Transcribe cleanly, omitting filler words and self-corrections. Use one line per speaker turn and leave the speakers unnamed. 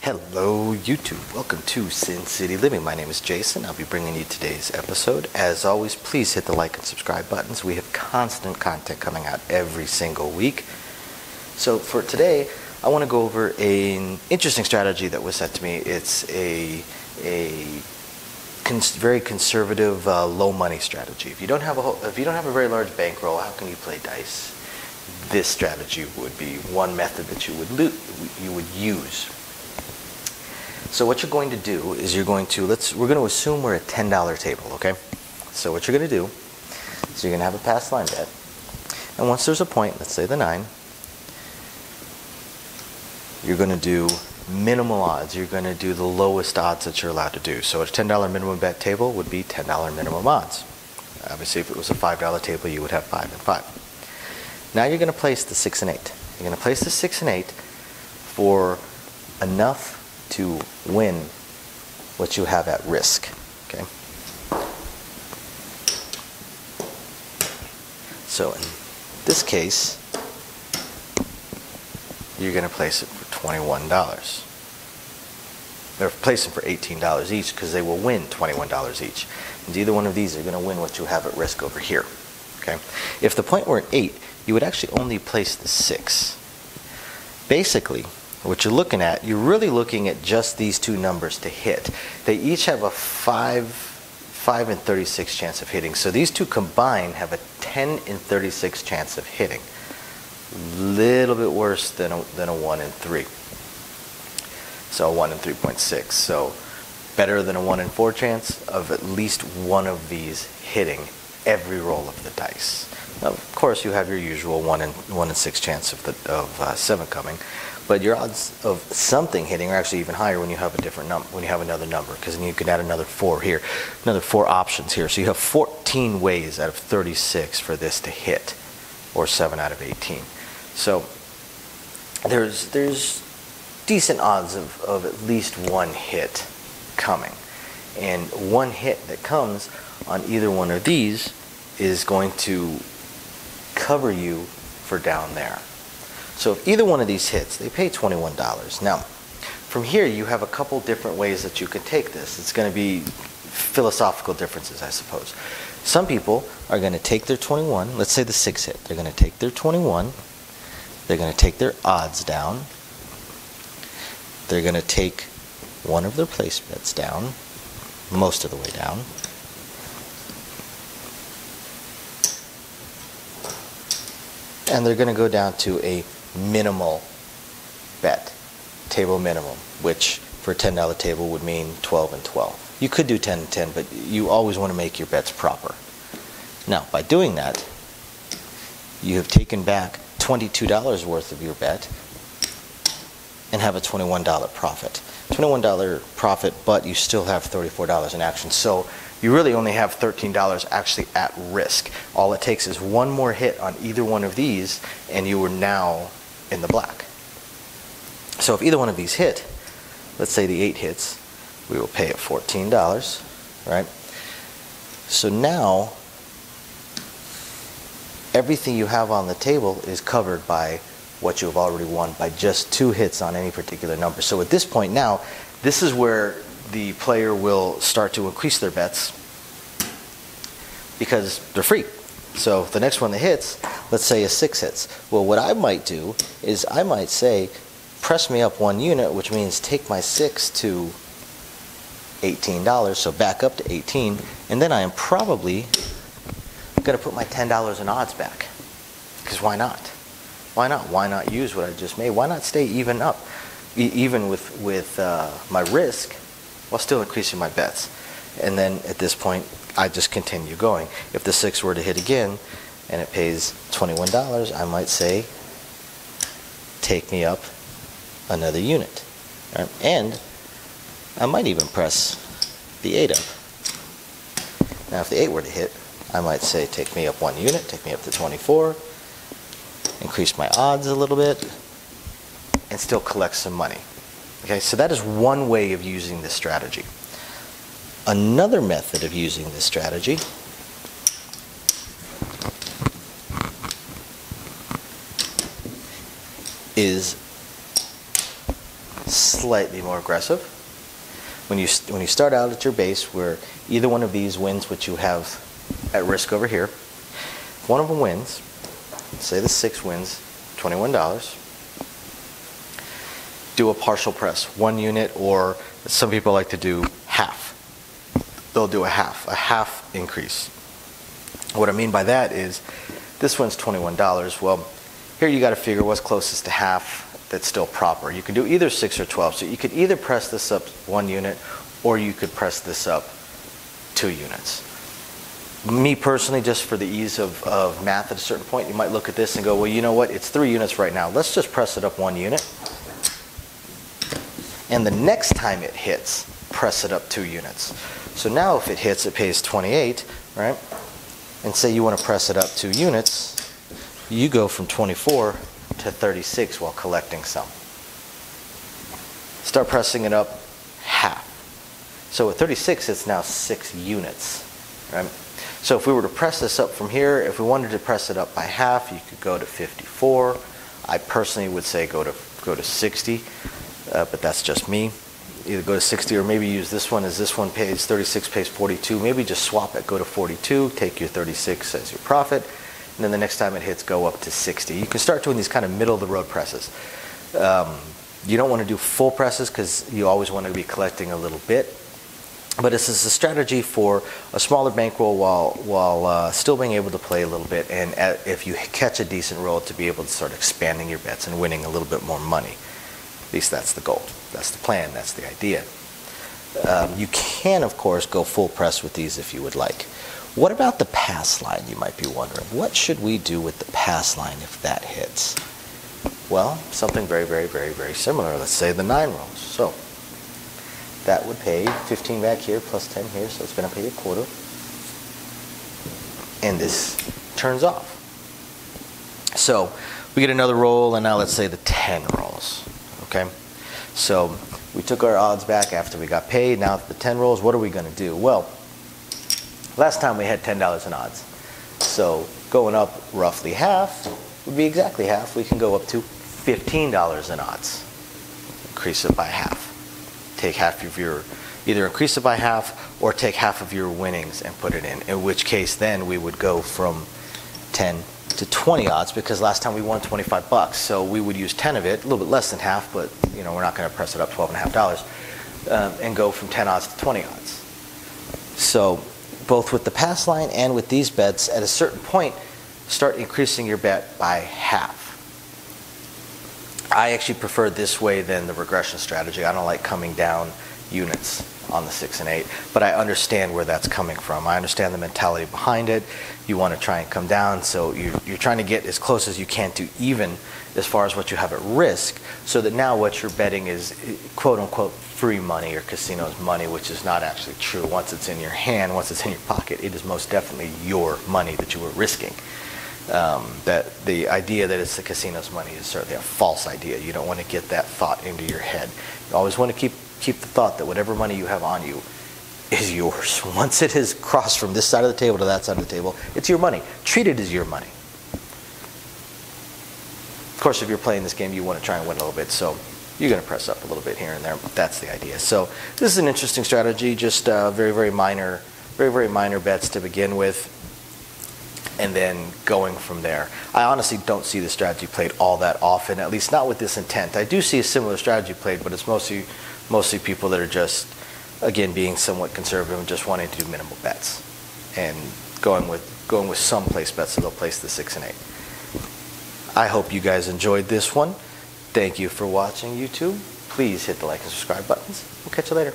Hello YouTube, welcome to Sin City Living. My name is Jason. I'll be bringing you today's episode. As always, please hit the like and subscribe buttons. We have constant content coming out every single week. So for today, I want to go over an interesting strategy that was set to me. It's a very conservative, low money strategy. If you don't have a very large bankroll, how can you play dice? This strategy would be one method that you would use. So what you're going to do is we're going to assume we're at $10 table, okay? So what you're going to do is you're going to have a pass line bet. And once there's a point, let's say the 9, you're going to do minimal odds. You're going to do the lowest odds that you're allowed to do. So a $10 minimum bet table would be $10 minimum odds. Obviously, if it was a $5 table, you would have 5 and 5. Now you're going to place the 6 and 8. You're going to place the 6 and 8 for enough to win what you have at risk. Okay. So in this case, you're going to place it for $21. They're placing for $18 each because they will win $21 each. And either one of these are going to win what you have at risk over here. Okay. If the point were at 8, you would actually only place the 6. Basically, what you're looking at, you're really looking at just these two numbers to hit. They each have a 5 and 36 chance of hitting. So these two combined have a 10 and 36 chance of hitting. Little bit worse than a 1 and 3. So 1 and 3.6. So better than a 1 in 4 chance of at least one of these hitting every roll of the dice. Now, of course, you have your usual 1 in 6 chance of 7 coming. But your odds of something hitting are actually even higher when you have a different number, when you have another number, because then you can add another 4 here, another 4 options here. So you have 14 ways out of 36 for this to hit, or 7 out of 18. So there's decent odds of at least one hit coming, and one hit that comes on either one of these is going to cover you for down there. So if either one of these hits, they pay $21. Now, from here you have a couple different ways that you could take this. It's going to be philosophical differences, I suppose. Some people are going to take their 21, let's say the 6 hit. They're going to take their 21, they're going to take their odds down, they're going to take one of their place bets down, most of the way down, and they're going to go down to a minimal bet, table minimum, which for a $10 table would mean 12 and 12. You could do 10 and 10, but you always want to make your bets proper. Now, by doing that, you have taken back $22 worth of your bet and have a $21 profit. $21 profit, but you still have $34 in action. So you really only have $13 actually at risk. All it takes is one more hit on either one of these, and you are now in the black. So if either one of these hit, let's say the 8 hits, we will pay it $14, right? So now everything you have on the table is covered by what you have already won by just 2 hits on any particular number. So at this point now, this is where the player will start to increase their bets because they're free. So if the next one that hits, let's say a 6 hits. Well, what I might do is I might say, press me up 1 unit, which means take my 6 to $18, so back up to 18, and then I am probably going to put my $10 in odds back. Because why not? Why not? Why not use what I just made? Why not stay even up, even with my risk, while still increasing my bets? And then at this point, I just continue going. If the 6 were to hit again, and it pays $21, I might say, take me up another unit. Right? And I might even press the 8 up. Now if the 8 were to hit, I might say, take me up 1 unit, take me up to 24, increase my odds a little bit, and still collect some money. Okay, so that is one way of using this strategy. Another method of using this strategy is slightly more aggressive. When you start out at your base where either one of these wins what you have at risk over here, if one of them wins, say the 6 wins $21, do a partial press, 1 unit, or some people like to do half. They'll do a half increase. What I mean by that is this one's $21. Well, here you got to figure what's closest to half that's still proper. You can do either 6 or 12. So you could either press this up 1 unit or you could press this up 2 units. Me personally, just for the ease of math at a certain point, you might look at this and go, well, you know what? It's 3 units right now. Let's just press it up 1 unit. And the next time it hits, press it up 2 units. So now if it hits, it pays 28, right? And say you want to press it up 2 units, you go from 24 to 36 while collecting some. Start pressing it up half. So at 36, it's now 6 units, right? So if we were to press this up from here, if we wanted to press it up by half, you could go to 54. I personally would say go to 60, but that's just me. Either go to 60 or maybe use this one as this one pays 36, pays 42. Maybe just swap it, go to 42, take your 36 as your profit, and then the next time it hits, go up to 60. You can start doing these kind of middle of the road presses. You don't want to do full presses because you always want to be collecting a little bit. But this is a strategy for a smaller bankroll while still being able to play a little bit, and if you catch a decent roll, to be able to start expanding your bets and winning a little bit more money. At least that's the goal. That's the plan. That's the idea. You can, of course, go full press with these if you would like. What about the pass line, you might be wondering? What should we do with the pass line if that hits? Well, something very, very, very, very similar. Let's say the 9 rolls. So that would pay 15 back here plus 10 here, so it's going to pay a quarter. And this turns off. So we get another roll, and now let's say the 10 rolls. Okay, so we took our odds back after we got paid. Now the 10 rolls, what are we going to do? Well, last time we had $10 in odds. So going up roughly half would be exactly half. We can go up to $15 in odds. Increase it by half. Take half of your, either increase it by half or take half of your winnings and put it in which case then we would go from 10 to 20 odds, because last time we won 25 bucks, so we would use 10 of it, a little bit less than half, but you know, we're not going to press it up $12.50, and go from 10 odds to 20 odds. So both with the pass line and with these bets, at a certain point, start increasing your bet by half. I actually prefer this way than the regression strategy. I don't like coming down units on the 6 and 8, but I understand where that's coming from. I understand the mentality behind it. You want to try and come down, so you're trying to get as close as you can to even as far as what you have at risk, so that now what you're betting is quote-unquote free money or casino's money, which is not actually true. Once it's in your hand, once it's in your pocket, it is most definitely your money that you were risking. That the idea that it's the casino's money is certainly a false idea. You don't want to get that thought into your head. You always want to keep the thought that whatever money you have on you is yours. Once it has crossed from this side of the table to that side of the table, it's your money. Treat it as your money. Of course, if you're playing this game, you want to try and win a little bit, so you're going to press up a little bit here and there, but that's the idea. So this is an interesting strategy, just very, very minor bets to begin with, and then going from there. I honestly don't see the strategy played all that often, at least not with this intent. I do see a similar strategy played, but it's mostly people that are just, again, being somewhat conservative and just wanting to do minimal bets and going with some place bets, so they'll place the 6 and 8. I hope you guys enjoyed this one. Thank you for watching YouTube. Please hit the like and subscribe buttons. We'll catch you later.